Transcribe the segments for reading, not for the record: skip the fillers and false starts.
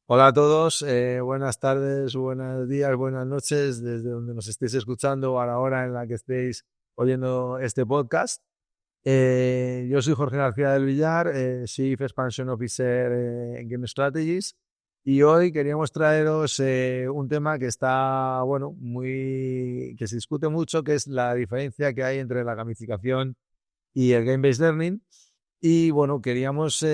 Hola a todos, buenas tardes, buenos días, buenas noches, desde donde nos estéis escuchando a la hora en la que estéis oyendo este podcast. Yo soy Jorge García del Villar, Chief Expansion Officer en Game Strategies, y hoy queríamos traeros un tema que está, bueno, que se discute mucho, que es la diferencia que hay entre la gamificación y el Game-Based Learning. Y bueno, queríamos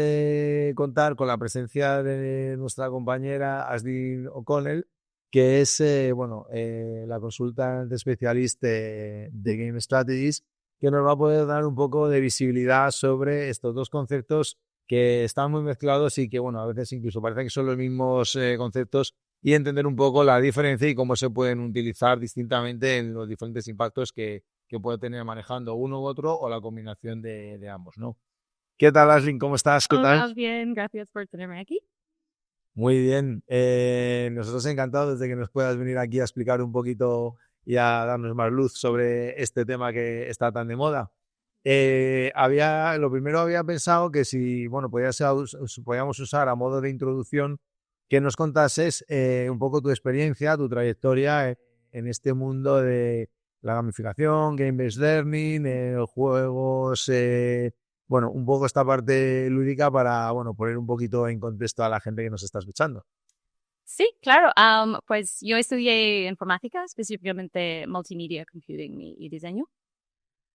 contar con la presencia de nuestra compañera Ashley O'Connell, que es la consultante especialista de Game Strategies, que nos va a poder dar un poco de visibilidad sobre estos dos conceptos que están muy mezclados y que, bueno, a veces incluso parece que son los mismos conceptos, y entender un poco la diferencia y cómo se pueden utilizar distintamente en los diferentes impactos que puede tener manejando uno u otro o la combinación de ambos, ¿no? ¿Qué tal, Aslin? ¿Cómo estás? ¿Qué tal? Hola, bien, gracias por tenerme aquí. Muy bien. Nosotros encantados de que nos puedas venir aquí a explicar un poquito y a darnos más luz sobre este tema que está tan de moda. Lo primero había pensado que si, bueno, podíamos usar a modo de introducción que nos contases un poco tu experiencia, tu trayectoria en este mundo de la gamificación, game-based learning, juegos, bueno, un poco esta parte lúdica para, bueno, poner un poquito en contexto a la gente que nos está escuchando. Sí, claro. Pues yo estudié informática, específicamente multimedia computing y diseño.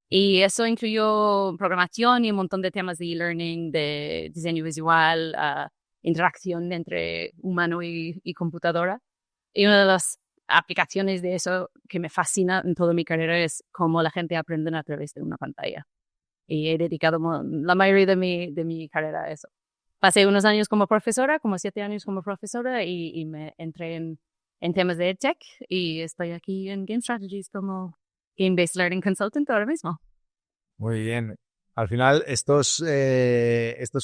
Y eso incluyó programación y un montón de temas de e-learning, de diseño visual, interacción entre humano y computadora. Y una de las aplicaciones de eso que me fascina en toda mi carrera es cómo la gente aprende a través de una pantalla. Y he dedicado la mayoría de mi carrera a eso. Pasé unos años como profesora, como 7 años como profesora, y me entré en temas de EdTech y estoy aquí en Game Strategies como Game-Based Learning Consultant ahora mismo. Muy bien. Al final, estos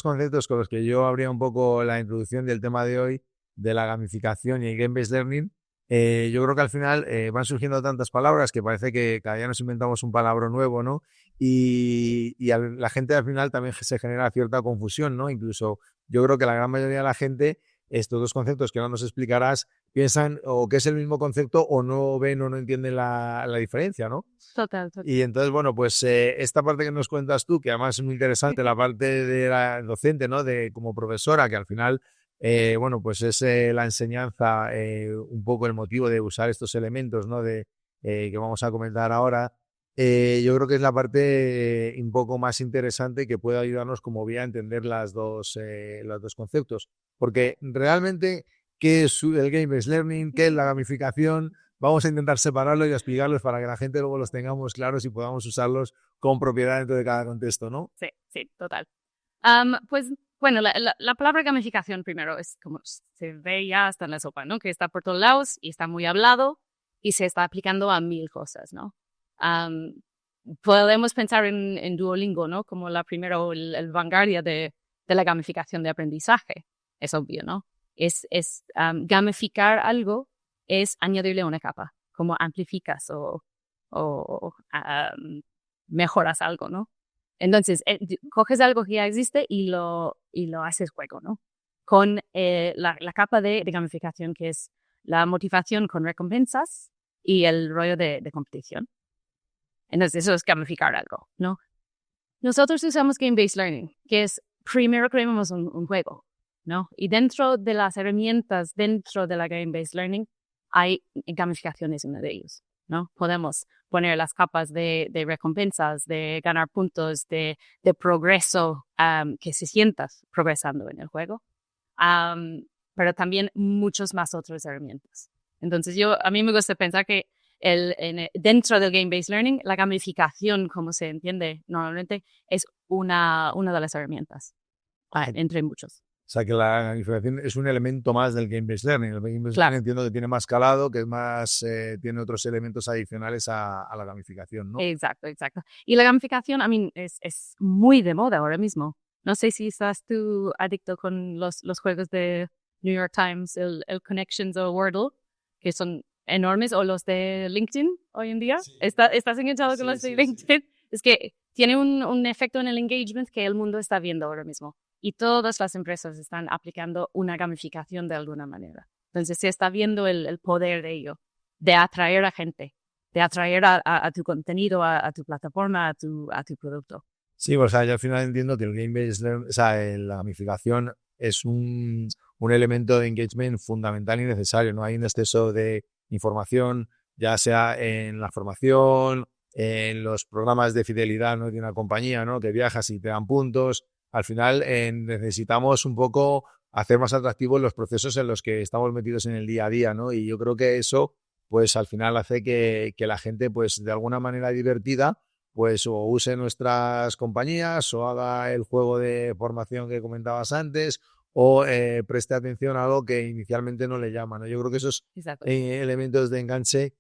conceptos con los que yo abría un poco la introducción del tema de hoy, de la gamificación y el game-based learning, yo creo que al final van surgiendo tantas palabras que parece que cada día nos inventamos un palabra nuevo, ¿no? La gente al final también se genera cierta confusión, ¿no? Incluso yo creo que la gran mayoría de la gente, estos dos conceptos que ahora nos explicarás, piensan o que es el mismo concepto o no ven o no entienden la diferencia, ¿no? Total, total. Y entonces, bueno, pues esta parte que nos cuentas tú, que además es muy interesante, la parte de la docente, ¿no? De como profesora, que al final, bueno, pues es la enseñanza, un poco el motivo de usar estos elementos, ¿no? Que vamos a comentar ahora. Yo creo que es la parte un poco más interesante que puede ayudarnos como vía a entender los dos conceptos. Porque realmente, ¿qué es el game-based learning? ¿Qué es la gamificación? Vamos a intentar separarlos y explicarlos para que la gente luego los tengamos claros y podamos usarlos con propiedad dentro de cada contexto, ¿no? Sí, sí, total. Pues bueno, la palabra gamificación primero es como se ve ya hasta en la sopa, ¿no? Que está por todos lados y está muy hablado y se está aplicando a mil cosas, ¿no? Um, Podemos pensar en Duolingo, ¿no? Como la primera o el vanguardia de la gamificación de aprendizaje. Es obvio, ¿no? Gamificar algo es añadirle una capa, como amplificas o mejoras algo, ¿no? Entonces, coges algo que ya existe y lo haces juego, ¿no? Con la capa de gamificación, que es la motivación con recompensas y el rollo de competición. Entonces, eso es gamificar algo, ¿no? Nosotros usamos Game-Based Learning, que es primero creamos un juego, ¿no? Y dentro de las herramientas, dentro de la Game-Based Learning, hay gamificaciones una de ellos, ¿no? Podemos poner las capas de recompensas, de ganar puntos, de progreso, que se sientas progresando en el juego, pero también muchas más otras herramientas. Entonces, a mí me gusta pensar que dentro del Game-Based Learning, la gamificación, como se entiende normalmente, es una de las herramientas, entre muchos. O sea, que la gamificación es un elemento más del game-based learning. El game-based learning Claro, entiendo que tiene más calado, que es más, tiene otros elementos adicionales a la gamificación, ¿no? exacto, exacto. Y la gamificación, es muy de moda ahora mismo. No sé si estás tú adicto con los juegos de New York Times, el Connections o Wordle, que son enormes, o los de LinkedIn hoy en día. Sí, ¿Estás enganchado con sí, los de sí, sí. LinkedIn? Es que tiene un efecto en el engagement que el mundo está viendo ahora mismo. y todas las empresas están aplicando una gamificación de alguna manera. Entonces se está viendo el poder de ello, de atraer a gente, de atraer a tu contenido, a tu plataforma, a tu producto. Sí, o sea, yo al final entiendo que el game-based learning, o sea, la gamificación es un elemento de engagement fundamental y necesario. No hay un exceso de información, ya sea en la formación, en los programas de fidelidad, ¿no?, de una compañía, ¿no?, que viajas y te dan puntos. Al final necesitamos un poco hacer más atractivos los procesos en los que estamos metidos en el día a día, ¿no? Y yo creo que eso, pues al final hace que la gente, pues de alguna manera divertida, pues o use nuestras compañías o haga el juego de formación que comentabas antes o preste atención a algo que inicialmente no le llama, ¿no? Yo creo que esos elementos de enganche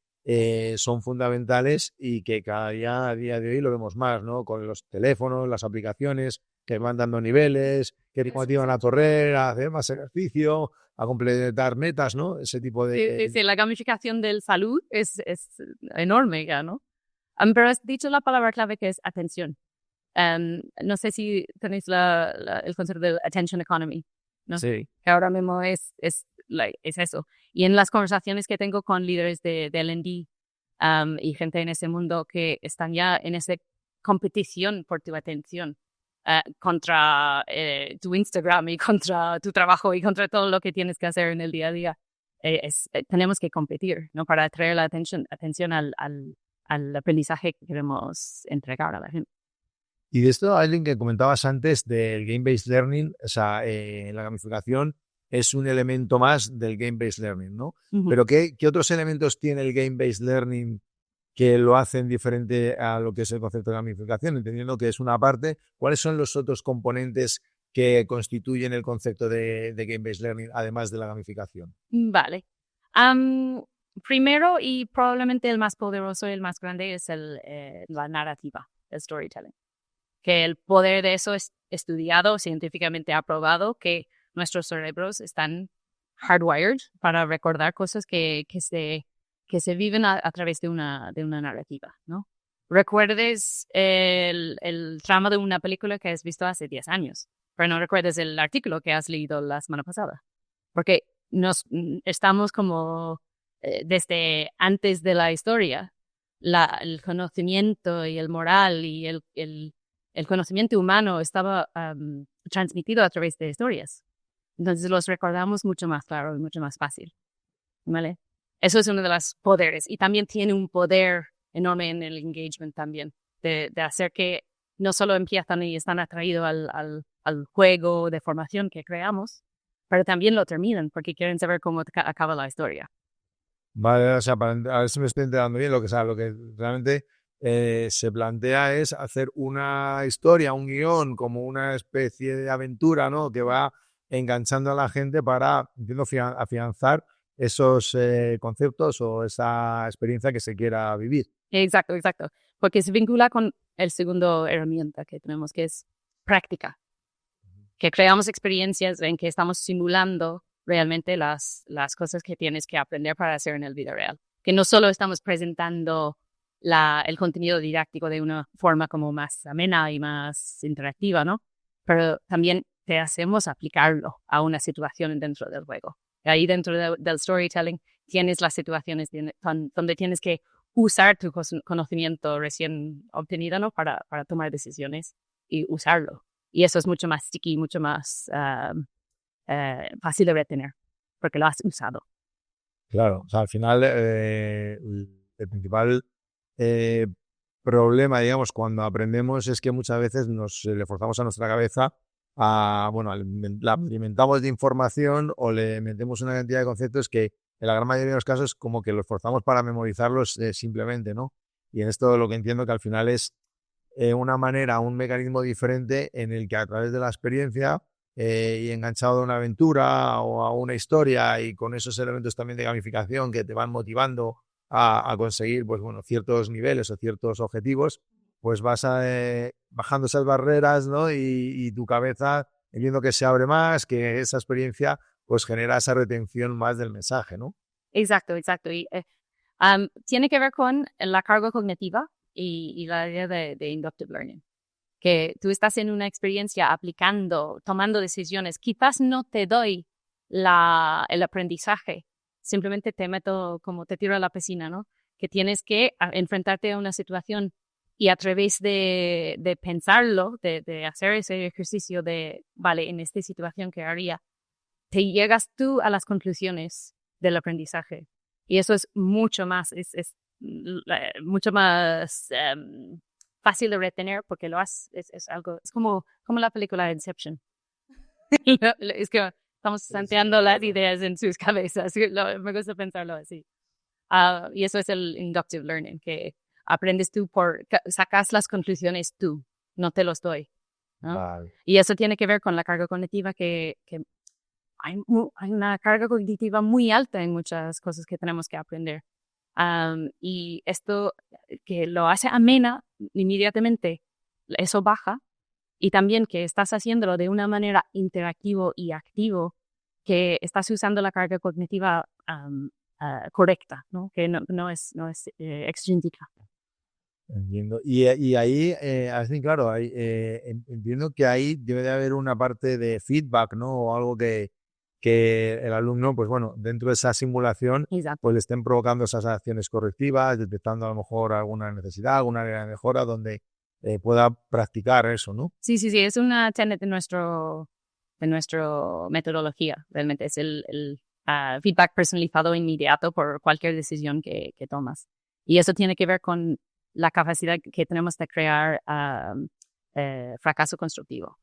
son fundamentales y que cada día, a día de hoy, lo vemos más, ¿no? Con los teléfonos, las aplicaciones que van dando niveles, que te motivan a correr, a hacer más ejercicio, a completar metas, ¿no? Ese tipo de... Sí, la gamificación del salud es enorme ya, ¿no? Pero has dicho la palabra clave que es atención. No sé si tenéis el concepto del attention economy, ¿no? Sí. Que ahora mismo es eso. Y en las conversaciones que tengo con líderes de L&D y gente en ese mundo que están ya en esa competición por tu atención contra tu Instagram y contra tu trabajo y contra todo lo que tienes que hacer en el día a día, tenemos que competir, ¿no? Para atraer la atención al aprendizaje que queremos entregar a la gente. Y de esto, alguien que comentabas antes del game-based learning, o sea, la gamificación es un elemento más del game-based learning, ¿no? Uh-huh. Pero ¿qué otros elementos tiene el game-based learning que lo hacen diferente a lo que es el concepto de gamificación? Entendiendo que es una parte, ¿cuáles son los otros componentes que constituyen el concepto de game-based learning, además de la gamificación? Vale. Primero y probablemente el más poderoso y el más grande es la narrativa, el storytelling. Que el poder de eso es estudiado, científicamente aprobado, que nuestros cerebros están hardwired para recordar cosas que se viven a través de una narrativa, ¿no? Recuerdes el trama de una película que has visto hace 10 años, pero no recuerdes el artículo que has leído la semana pasada, porque estamos como desde antes de la historia, el conocimiento y el moral y el conocimiento humano estaba transmitido a través de historias. Entonces los recordamos mucho más claro y mucho más fácil, ¿vale? Eso es uno de los poderes. Y también tiene un poder enorme en el engagement también, de hacer que no solo empiezan y están atraídos al juego de formación que creamos, pero también lo terminan porque quieren saber cómo acaba la historia. Vale, o sea, a ver si me estoy enterando bien, lo que realmente se plantea es hacer una historia, un guión, como una especie de aventura, ¿no?, que va enganchando a la gente para, entiendo, afianzar esos conceptos o esa experiencia que se quiera vivir. Exacto. Porque se vincula con el segundo herramienta que tenemos, que es práctica. Que creamos experiencias en que estamos simulando realmente las cosas que tienes que aprender para hacer en el vida real. Que no solo estamos presentando el contenido didáctico de una forma como más amena y más interactiva, ¿no? Pero también te hacemos aplicarlo a una situación dentro del juego. Ahí dentro del storytelling tienes las situaciones donde tienes que usar tu conocimiento recién obtenido, ¿no?, para tomar decisiones y usarlo. Y eso es mucho más sticky, mucho más fácil de retener, porque lo has usado. Claro, o sea, al final el principal problema, digamos, cuando aprendemos es que muchas veces le forzamos a nuestra cabeza la alimentamos de información o le metemos una cantidad de conceptos que en la gran mayoría de los casos como que los forzamos para memorizarlos simplemente, ¿no? Y en esto lo que entiendo que al final es una manera, un mecanismo diferente en el que a través de la experiencia y enganchado a una aventura o a una historia y con esos elementos también de gamificación que te van motivando a conseguir, pues bueno, ciertos niveles o ciertos objetivos, pues vas bajando esas barreras, ¿no? Y tu cabeza viendo que se abre más, que esa experiencia pues genera esa retención más del mensaje, ¿no? Exacto. Y tiene que ver con la carga cognitiva y la idea de inductive learning. que tú estás en una experiencia aplicando, tomando decisiones. Quizás no te doy el aprendizaje, simplemente te meto como te tiro a la piscina, ¿no? Que tienes que enfrentarte a una situación y a través de pensarlo, de hacer ese ejercicio de, vale, en esta situación, ¿qué haría? Te llegas tú a las conclusiones del aprendizaje. Y eso es mucho más, mucho más fácil de retener porque es algo, es como la película Inception. Es que estamos santeando las ideas en sus cabezas. Me gusta pensarlo así. Y eso es el inductive learning, que aprendes tú sacas las conclusiones tú, no te los doy, ¿no? Vale. Y eso tiene que ver con la carga cognitiva, que hay una carga cognitiva muy alta en muchas cosas que tenemos que aprender. Y esto que lo hace amena inmediatamente, eso baja. Y también que estás haciéndolo de una manera interactivo y activo, que estás usando la carga cognitiva correcta, ¿no? Que no es extrínseca. Entiendo. Y ahí, así, claro, entiendo que ahí debe de haber una parte de feedback, ¿no? O algo que el alumno, pues bueno, dentro de esa simulación, Exacto. pues le estén provocando esas acciones correctivas, detectando a lo mejor alguna necesidad, alguna área de mejora donde pueda practicar eso, ¿no? Sí, es una tenet de nuestra metodología, realmente es el feedback personalizado inmediato por cualquier decisión que tomas. Y eso tiene que ver con la capacidad que tenemos de crear fracaso constructivo.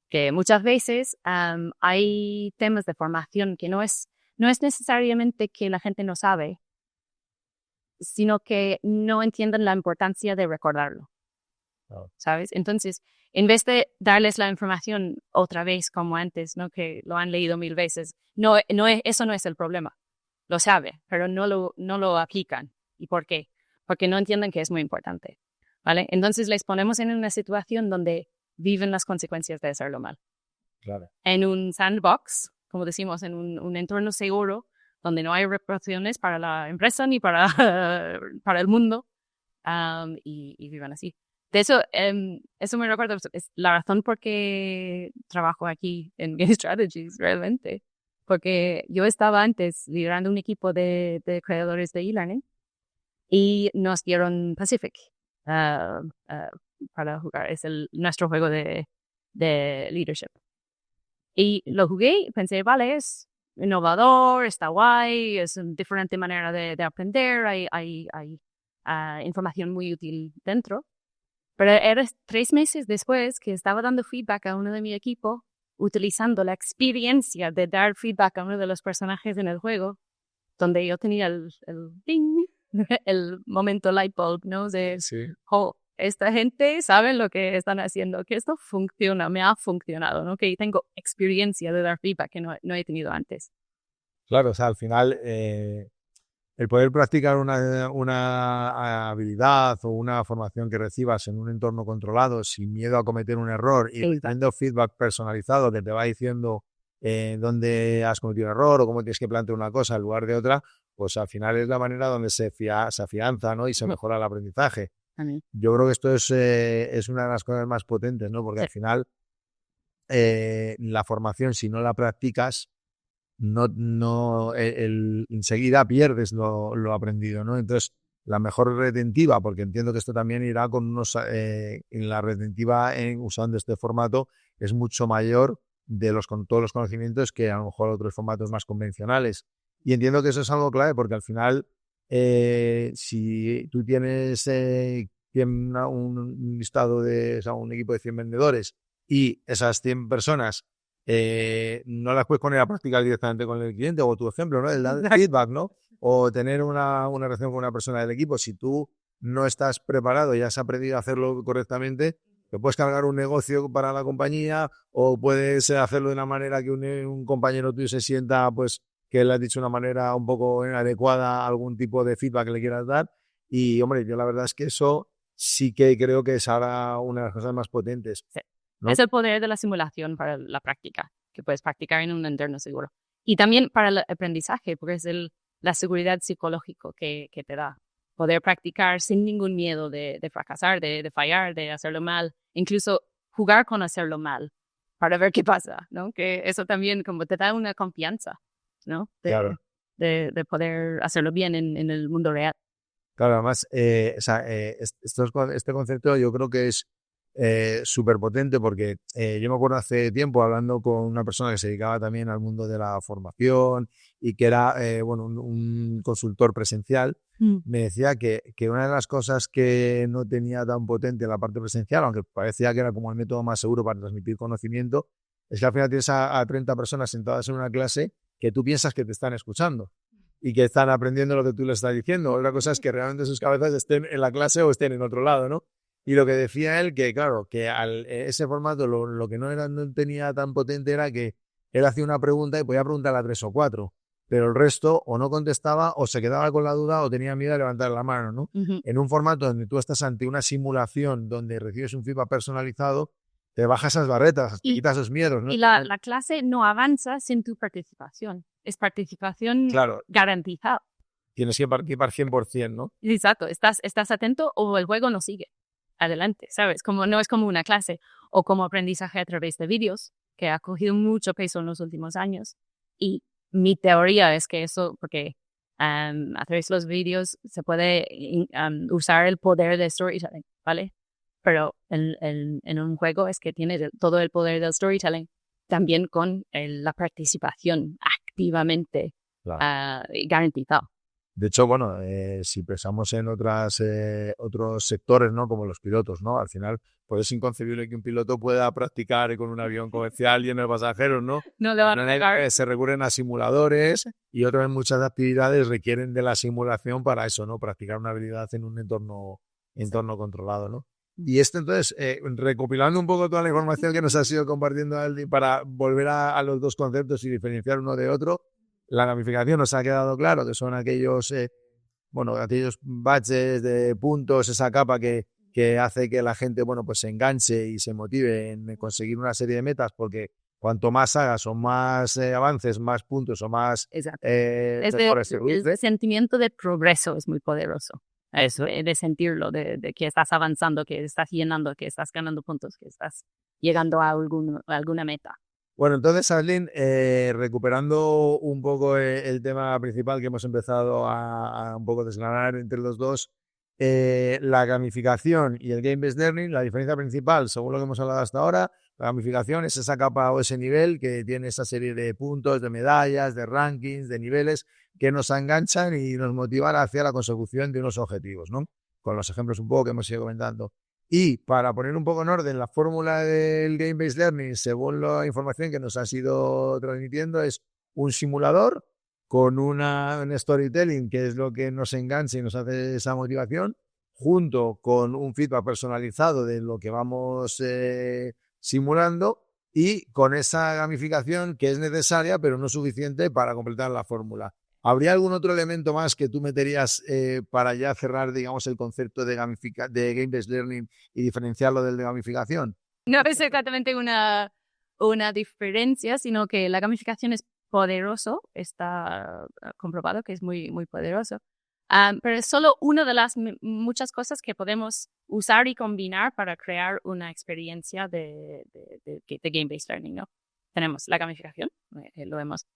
Que muchas veces hay temas de formación que no es necesariamente que la gente no sabe, sino que no entienden la importancia de recordarlo. ¿Sabes? Entonces, en vez de darles la información otra vez como antes, ¿no? Que lo han leído 1000 veces, eso no es el problema. Lo sabe, pero no lo aplican. ¿Y por qué? Porque no entienden que es muy importante, ¿vale? Entonces les ponemos en una situación donde viven las consecuencias de hacerlo mal. Claro. En un sandbox, como decimos, en un entorno seguro, donde no hay repercusiones para la empresa ni para el mundo, y vivan así. De eso, eso me recuerda, es la razón por qué trabajo aquí en Game Strategies, realmente. Porque yo estaba antes liderando un equipo de creadores de e-learning y nos dieron Pacific para jugar. Es nuestro juego de leadership. Y lo jugué y pensé, vale, es innovador, está guay, es una diferente manera de aprender, hay información muy útil dentro. Pero era 3 meses después que estaba dando feedback a uno de mi equipo, utilizando la experiencia de dar feedback a uno de los personajes en el juego, donde yo tenía el ding, el momento light bulb, ¿no? De, Sí. Esta gente sabe lo que están haciendo, que esto funciona, me ha funcionado, ¿no? Que tengo experiencia de dar feedback que no he tenido antes. Claro, o sea, al final el poder practicar una habilidad o una formación que recibas en un entorno controlado sin miedo a cometer un error y teniendo feedback personalizado que te va diciendo dónde has cometido un error o cómo tienes que plantear una cosa en lugar de otra, pues al final es la manera donde se afianza, ¿no? Y se mejora el aprendizaje. Yo creo que esto es una de las cosas más potentes, ¿no? Porque al final la formación, si no la practicas, enseguida pierdes lo aprendido, ¿no? Entonces, la mejor retentiva, porque entiendo que esto también irá con en la retentiva usando este formato, es mucho mayor con todos los conocimientos que a lo mejor otros formatos más convencionales. Y entiendo que eso es algo clave, porque al final, si tú tienes un listado un equipo de 100 vendedores y esas 100 personas no las puedes poner a practicar directamente con el cliente, o tu ejemplo, ¿no? El dar feedback, ¿no? O tener una relación con una persona del equipo. Si tú no estás preparado y has aprendido a hacerlo correctamente, te puedes cargar un negocio para la compañía o puedes hacerlo de una manera que un compañero tuyo se sienta, pues, que le has dicho de una manera un poco inadecuada algún tipo de feedback que le quieras dar. Y, hombre, yo la verdad es que eso sí que creo que es ahora una de las cosas más potentes. Sí. ¿No? Es el poder de la simulación para la práctica, que puedes practicar en un entorno seguro. Y también para el aprendizaje, porque es la seguridad psicológica que te da. poder practicar sin ningún miedo de fracasar, de fallar, de hacerlo mal, incluso jugar con hacerlo mal para ver qué pasa, ¿no? Que eso también como te da una confianza, ¿no? Claro. De poder hacerlo bien en el mundo real. Claro, además, este concepto yo creo que es súper potente porque yo me acuerdo hace tiempo hablando con una persona que se dedicaba también al mundo de la formación y que era un consultor presencial. Me decía que una de las cosas que no tenía tan potente en la parte presencial, aunque parecía que era como el método más seguro para transmitir conocimiento, es que al final tienes a 30 personas sentadas en una clase que tú piensas que te están escuchando y que están aprendiendo lo que tú les estás diciendo. Otra cosa es que realmente sus cabezas estén en la clase o estén en otro lado, ¿no? Y lo que decía él, que claro, que ese formato lo que no tenía tan potente era que él hacía una pregunta y podía preguntarla a 3 o 4, pero el resto o no contestaba o se quedaba con la duda o tenía miedo de levantar la mano, ¿no? En un formato donde tú estás ante una simulación donde recibes un feedback personalizado, te bajas esas barreras, te quitas esos miedos, ¿no? Y la clase no avanza sin tu participación. Es participación garantizada. Tienes que participar 100%, ¿no? Exacto. Estás atento o el juego no sigue adelante, ¿sabes? No es como una clase o como aprendizaje a través de vídeos, que ha cogido mucho peso en los últimos años. Y mi teoría es que eso, porque a través de los vídeos se puede usar el poder de storytelling, ¿vale? Pero en un juego es que tiene todo el poder del storytelling, también con la participación activamente garantizada. De hecho, bueno, si pensamos en otros sectores, ¿no? Como los pilotos, ¿no? Al final, pues es inconcebible que un piloto pueda practicar con un avión comercial lleno de pasajeros, ¿no? No le van a pagar. Se recurren a simuladores y otras muchas actividades requieren de la simulación para eso, ¿no? Practicar una habilidad en un entorno controlado, ¿no? Y entonces, recopilando un poco toda la información que nos ha sido compartiendo Aldi para volver a los dos conceptos y diferenciar uno de otro, la gamificación nos ha quedado claro que son aquellos badges de puntos, esa capa que hace que la gente, pues se enganche y se motive en conseguir una serie de metas, porque cuanto más hagas o más avances, más puntos o más... el sentimiento de progreso es muy poderoso. Eso, de sentirlo, de que estás avanzando, que estás llenando, que estás ganando puntos, que estás llegando a alguna meta. Bueno, entonces, Aislinn, recuperando un poco el tema principal que hemos empezado a un poco desgranar entre los dos, la gamificación y el game-based learning, la diferencia principal, según lo que hemos hablado hasta ahora, la gamificación es esa capa o ese nivel que tiene esa serie de puntos, de medallas, de rankings, de niveles que nos enganchan y nos motivan hacia la consecución de unos objetivos, ¿no? Con los ejemplos un poco que hemos ido comentando. Y para poner un poco en orden la fórmula del Game-Based Learning, según la información que nos ha sido transmitiendo, es un simulador con un storytelling, que es lo que nos engancha y nos hace esa motivación, junto con un feedback personalizado de lo que vamos simulando y con esa gamificación que es necesaria, pero no suficiente para completar la fórmula. ¿Habría algún otro elemento más que tú meterías para ya cerrar, digamos, el concepto de game-based learning y diferenciarlo del de gamificación? No es exactamente una diferencia, sino que la gamificación es poderoso, está comprobado que es muy, muy poderoso, pero es solo una de las muchas cosas que podemos usar y combinar para crear una experiencia de game-based learning, ¿no? Tenemos la gamificación, lo vemos,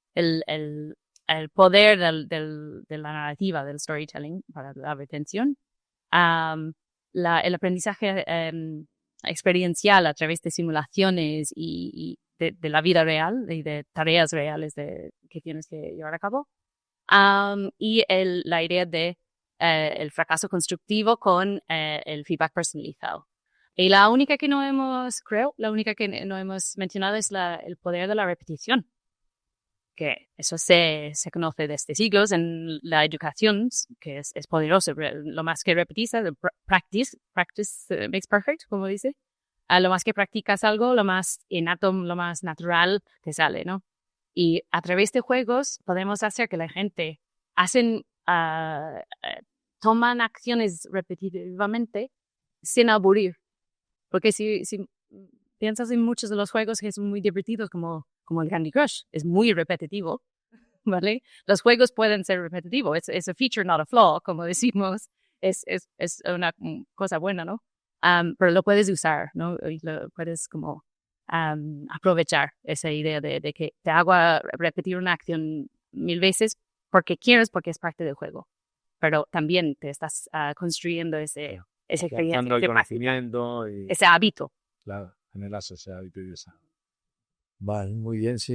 el poder de la narrativa, del storytelling para la retención, el aprendizaje experiencial a través de simulaciones y de la vida real y de tareas reales que tienes que llevar a cabo, y la idea de el fracaso constructivo con el feedback personalizado. Y la única que no hemos mencionado es el poder de la repetición, que eso se conoce desde siglos en la educación, que es poderoso. Lo más que repetís, practice makes perfect, como dice. Lo más que practicas algo, lo más innato, lo más natural te sale, ¿no? Y a través de juegos podemos hacer que la gente toman acciones repetitivamente sin aburrir. Porque si piensas en muchos de los juegos que son muy divertidos, como el Candy Crush, es muy repetitivo, ¿vale? Los juegos pueden ser repetitivos, es a feature, not a flaw, como decimos. es una cosa buena, ¿no? Pero lo puedes usar, ¿no? Y lo puedes como aprovechar esa idea de que te hago repetir una acción 1000 veces porque quieres, porque es parte del juego. Pero también te estás construyendo ese Afianzando el conocimiento y, ese hábito. claro, generas ese hábito y esa. Vale, muy bien, sí.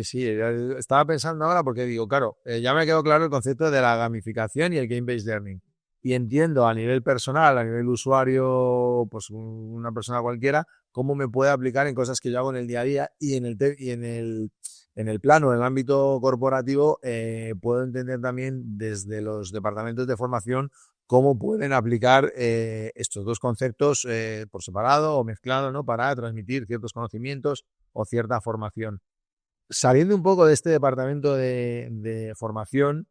Estaba pensando ahora porque digo, claro, ya me quedó claro el concepto de la gamificación y el game-based learning. Y entiendo a nivel personal, a nivel usuario, pues una persona cualquiera, cómo me puede aplicar en cosas que yo hago en el día a día y en el plano, en el ámbito corporativo, puedo entender también desde los departamentos de formación cómo pueden aplicar estos dos conceptos por separado o mezclado, ¿no? Para transmitir ciertos conocimientos o cierta formación. Saliendo un poco de este departamento de formación,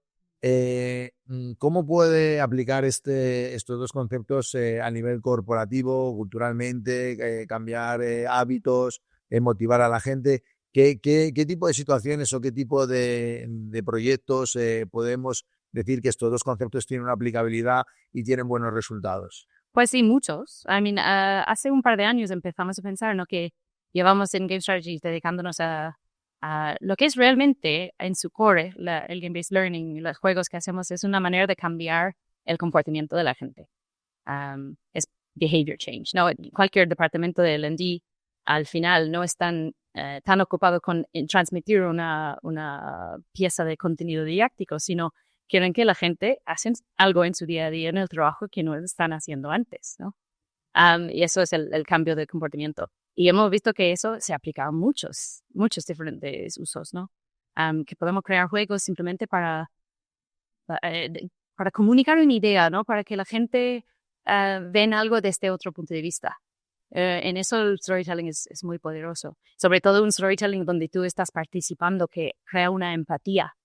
¿cómo puede aplicar estos dos conceptos a nivel corporativo, culturalmente, cambiar hábitos, motivar a la gente? ¿Qué tipo de situaciones o qué tipo de proyectos podemos decir que estos dos conceptos tienen una aplicabilidad y tienen buenos resultados? Pues sí, muchos. Hace un par de años empezamos a pensar, ¿no? Que llevamos en Game Strategies dedicándonos a lo que es realmente en su core, el Game-Based Learning, los juegos que hacemos, es una manera de cambiar el comportamiento de la gente. Es behavior change, ¿no? Cualquier departamento de L&D al final no están tan ocupado con transmitir una pieza de contenido didáctico, sino quieren que la gente haga algo en su día a día en el trabajo que no están haciendo antes, ¿no? Y eso es el cambio de comportamiento. Y hemos visto que eso se aplica a muchos diferentes usos, ¿no? Que podemos crear juegos simplemente para comunicar una idea, ¿no? Para que la gente vea algo desde otro punto de vista. En eso el storytelling es muy poderoso. Sobre todo un storytelling donde tú estás participando, que crea una empatía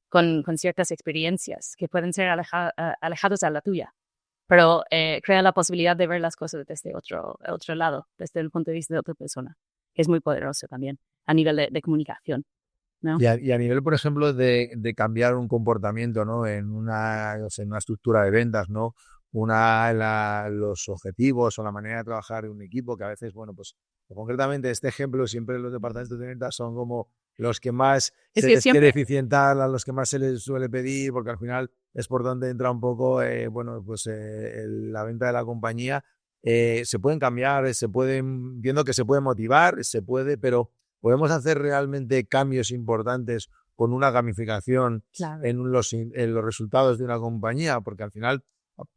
con ciertas experiencias que pueden ser alejados a la tuya, pero crea la posibilidad de ver las cosas desde otro lado, desde el punto de vista de otra persona, que es muy poderoso también a nivel de comunicación, ¿no? Y a nivel, por ejemplo, de cambiar un comportamiento, ¿no? En una estructura de ventas, ¿no? Los objetivos o la manera de trabajar en un equipo, que a veces, bueno, pues concretamente este ejemplo, siempre los departamentos de ventas son como los que más se les quiere eficientar, a los que más se les suele pedir, porque al final es por donde entra un poco, la venta de la compañía. Se pueden cambiar, viendo que se puede motivar, pero ¿podemos hacer realmente cambios importantes con una gamificación Claro. en los resultados de una compañía? Porque al final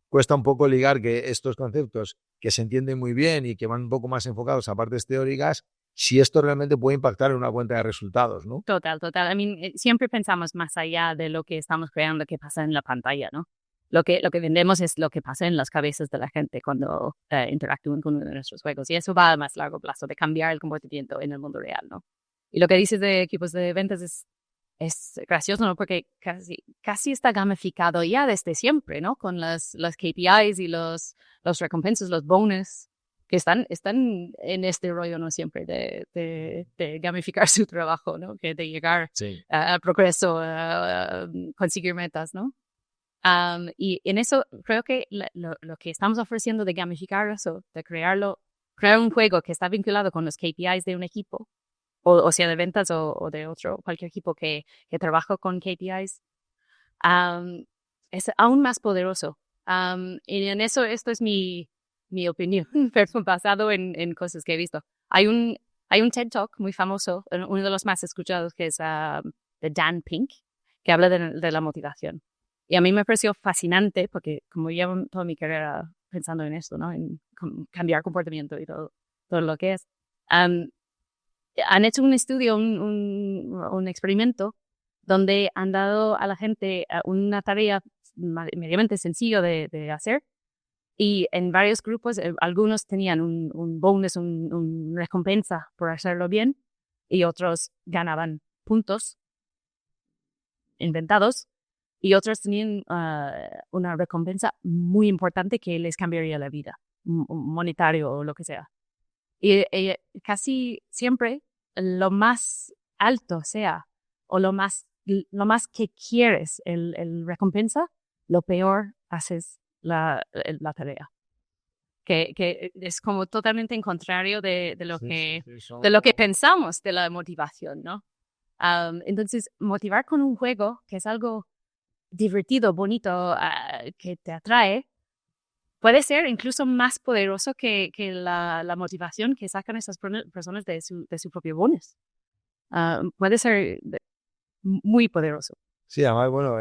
cuesta un poco ligar que estos conceptos que se entienden muy bien y que van un poco más enfocados a partes teóricas, si esto realmente puede impactar en una cuenta de resultados, ¿no? Total. Siempre pensamos más allá de lo que estamos creando que pasa en la pantalla, ¿no? Lo que vendemos es lo que pasa en las cabezas de la gente cuando interactúan con uno de nuestros juegos. Y eso va a más largo plazo, de cambiar el comportamiento en el mundo real, ¿no? Y lo que dices de equipos de ventas es gracioso, ¿no? Porque casi está gamificado ya desde siempre, ¿no? Con las KPIs y los recompensas, los bonus, que están en este rollo, ¿no? Siempre de gamificar su trabajo, ¿no? Que de llegar al progreso, a conseguir metas, ¿no? Y en eso creo que lo que estamos ofreciendo de gamificar eso, de crear un juego que está vinculado con los KPIs de un equipo, o sea, de ventas o de cualquier equipo que trabaja con KPIs, es aún más poderoso. Y en eso, esto es mi opinión, pero basado en cosas que he visto. Hay un TED Talk muy famoso, uno de los más escuchados, que es de Dan Pink, que habla de la motivación. Y a mí me pareció fascinante porque como llevo toda mi carrera pensando en esto, ¿no? En cambiar comportamiento y todo lo que es. Han hecho un estudio, un experimento, donde han dado a la gente una tarea medianamente sencillo de hacer. Y en varios grupos, algunos tenían un bonus, una recompensa por hacerlo bien, y otros ganaban puntos inventados, y otros tenían una recompensa muy importante que les cambiaría la vida, monetario o lo que sea. Y casi siempre lo más alto sea, o lo más que quieres, el recompensa, lo peor haces la tarea. Que es como totalmente en contrario de lo que pensamos de la motivación, ¿no? Entonces, motivar con un juego, que es algo divertido, bonito, que te atrae, puede ser incluso más poderoso que la motivación que sacan esas personas de su propio bonus. Puede ser muy poderoso. Sí, además, bueno,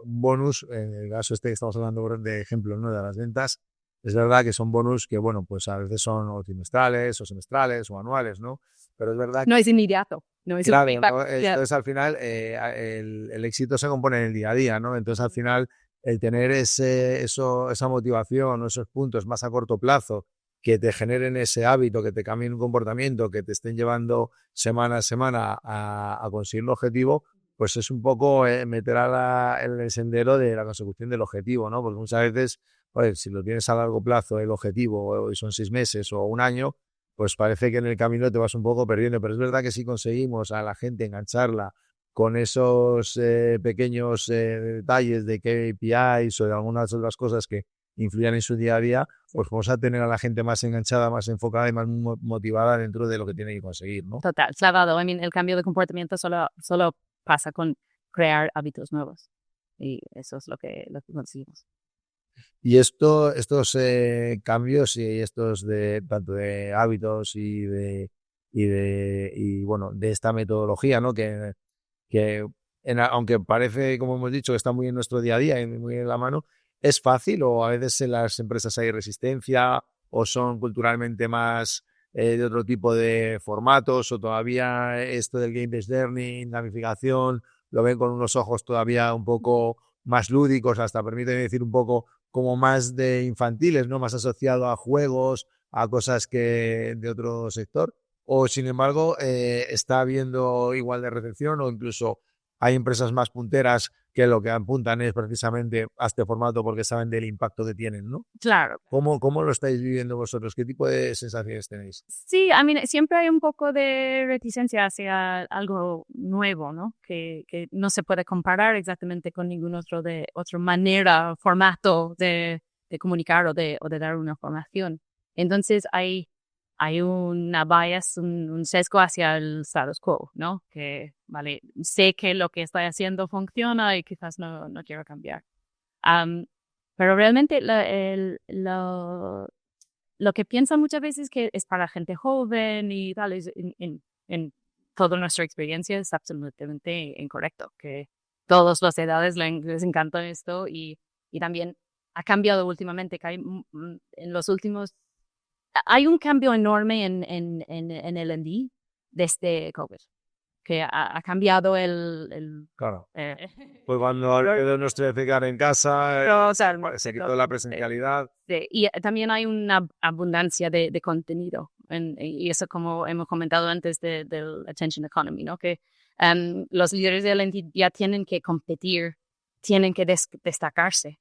bonus, en el caso este que estamos hablando de ejemplo, ¿no? De las ventas, es verdad que son bonus que, bueno, pues a veces son o trimestrales, o semestrales, o anuales, ¿no? Pero es verdad que... No es inmediato. No es claro, ¿no? Entonces al final el éxito se compone en el día a día, ¿no? Entonces al final el tener esa motivación o esos puntos más a corto plazo que te generen ese hábito, que te cambien un comportamiento, que te estén llevando semana a semana a conseguir el objetivo, pues es un poco meter en el sendero de la consecución del objetivo, ¿no? Porque muchas veces, oye, si lo tienes a largo plazo el objetivo, y son 6 meses o un año, pues parece que en el camino te vas un poco perdiendo, pero es verdad que si conseguimos a la gente engancharla con esos pequeños detalles de KPIs o de algunas otras cosas que influyan en su día a día, pues vamos a tener a la gente más enganchada, más enfocada y más motivada dentro de lo que tiene que conseguir, ¿no? Total, clavado. El cambio de comportamiento solo pasa con crear hábitos nuevos y eso es lo que conseguimos. Y estos cambios y estos tanto de hábitos y bueno, de esta metodología, ¿no? Que aunque parece, como hemos dicho, que está muy en nuestro día a día y muy en la mano, ¿es fácil o a veces en las empresas hay resistencia o son culturalmente más de otro tipo de formatos o todavía esto del game-based learning, gamificación, lo ven con unos ojos todavía un poco más lúdicos, hasta permíteme decir un poco como más de infantiles, ¿no? Más asociado a juegos, a cosas que de otro sector? O, sin embargo, está habiendo igual de recepción o incluso hay empresas más punteras que lo que apuntan es precisamente a este formato porque saben del impacto que tienen, ¿no? Claro. ¿Cómo lo estáis viviendo vosotros? ¿Qué tipo de sensaciones tenéis? Sí, siempre hay un poco de reticencia hacia algo nuevo, ¿no? Que no se puede comparar exactamente con ningún otro manera, formato de comunicar o de dar una formación. Entonces hay una bias, un sesgo hacia el status quo, ¿no? Que, vale, sé que lo que estoy haciendo funciona y quizás no quiero cambiar. Pero realmente lo que piensan muchas veces que es para gente joven y tal, en toda nuestra experiencia es absolutamente incorrecto, que todas las edades les encanta esto y también ha cambiado últimamente, que en los últimos, hay un cambio enorme en el L&D desde COVID, que ha cambiado Claro. Pues cuando nos tiene que quedar en casa, se quitó la presencialidad. Sí. Y también hay una abundancia de contenido. Y eso, como hemos comentado antes, del attention economy, ¿no? Que los líderes de la ya tienen que competir, tienen que destacarse.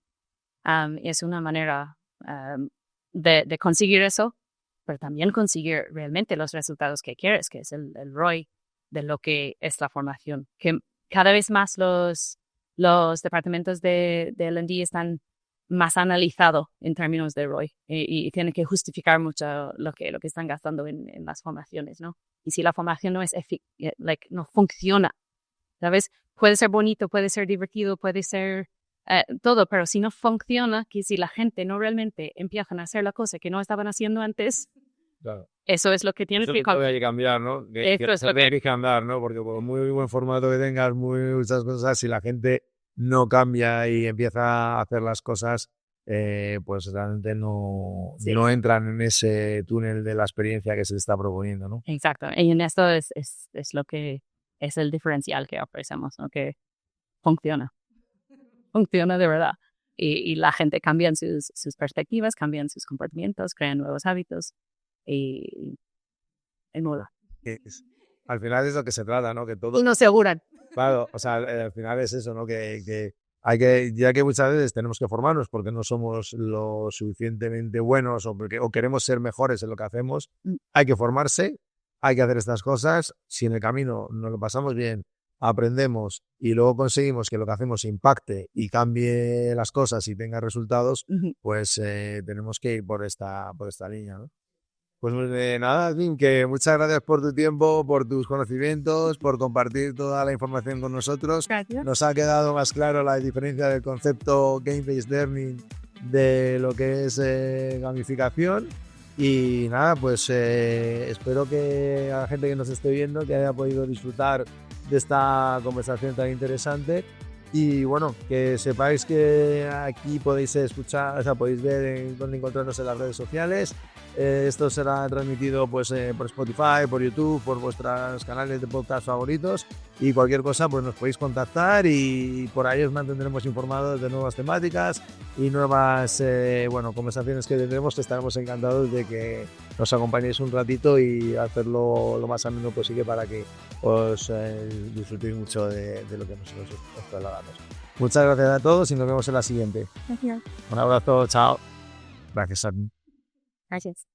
Es una manera de conseguir eso, pero también conseguir realmente los resultados que quieres, que es el ROI de lo que es la formación. Que cada vez más los departamentos de L&D están más analizados en términos de ROI y tienen que justificar mucho lo que están gastando en las formaciones, ¿no? Y si la formación no es no funciona, ¿sabes? Puede ser bonito, puede ser divertido, puede ser todo, pero si no funciona, que si la gente no realmente empiezan a hacer la cosa que no estaban haciendo antes, claro. Eso es lo que tienes que cambiar, ¿no? Que tiene que andar, ¿no? Porque por muy buen formato que tengas, muchas cosas, si la gente no cambia y empieza a hacer las cosas, pues realmente no entran en ese túnel de la experiencia que se está proponiendo, ¿no? Exacto. Y en esto es lo que es el diferencial que ofrecemos, ¿no? Que funciona. Funciona de verdad. Y la gente cambia sus perspectivas, cambian sus comportamientos, crean nuevos hábitos. Y moda. Al final es lo que se trata, ¿no? Que todo... Y nos aseguran. Claro, o sea, al final es eso, ¿no? Que ya que muchas veces tenemos que formarnos porque no somos lo suficientemente buenos o queremos ser mejores en lo que hacemos, hay que formarse, hay que hacer estas cosas. Si en el camino nos lo pasamos bien, aprendemos y luego conseguimos que lo que hacemos impacte y cambie las cosas y tenga resultados, pues tenemos que ir por esta línea, ¿no? Pues nada, Tim, que muchas gracias por tu tiempo, por tus conocimientos, por compartir toda la información con nosotros. Gracias. Nos ha quedado más claro la diferencia del concepto Game-Based Learning de lo que es gamificación. Y nada, pues espero que a la gente que nos esté viendo que haya podido disfrutar de esta conversación tan interesante. Y bueno, que sepáis que aquí podéis escuchar, o sea, podéis ver dónde encontrarnos en las redes sociales. Esto será transmitido pues por Spotify, por YouTube, por vuestros canales de podcast favoritos, y cualquier cosa pues nos podéis contactar y por ahí os mantendremos informados de nuevas temáticas y nuevas conversaciones que tendremos, que estaremos encantados de que nos acompañéis un ratito y hacerlo lo más ameno posible para que os disfrutéis mucho de lo que nosotros os trasladamos. Muchas gracias a todos y nos vemos en la siguiente. Gracias. Un abrazo, chao. Gracias a ti. Gracias.